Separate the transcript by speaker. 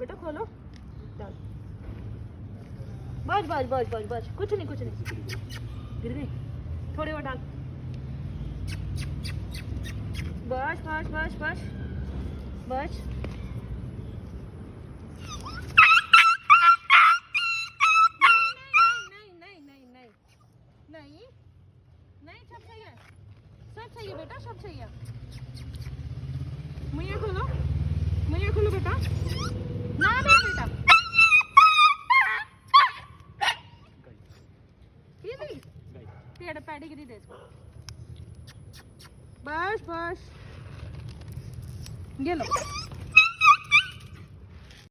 Speaker 1: बेटा खोलो, डाल। बस बस बस बस बस, कुछ नहीं कुछ नहीं, गिर गई, थोड़ी और डाल। बस बस बस बस बस। नहीं नहीं, सब सही है, सब सही है बेटा, सब सही है। मुझे खोलो, मुझे खोलो बेटा, ना मेरा बेटा, पेड़ पेडिग्री दे इसको। बस बस, ये लो।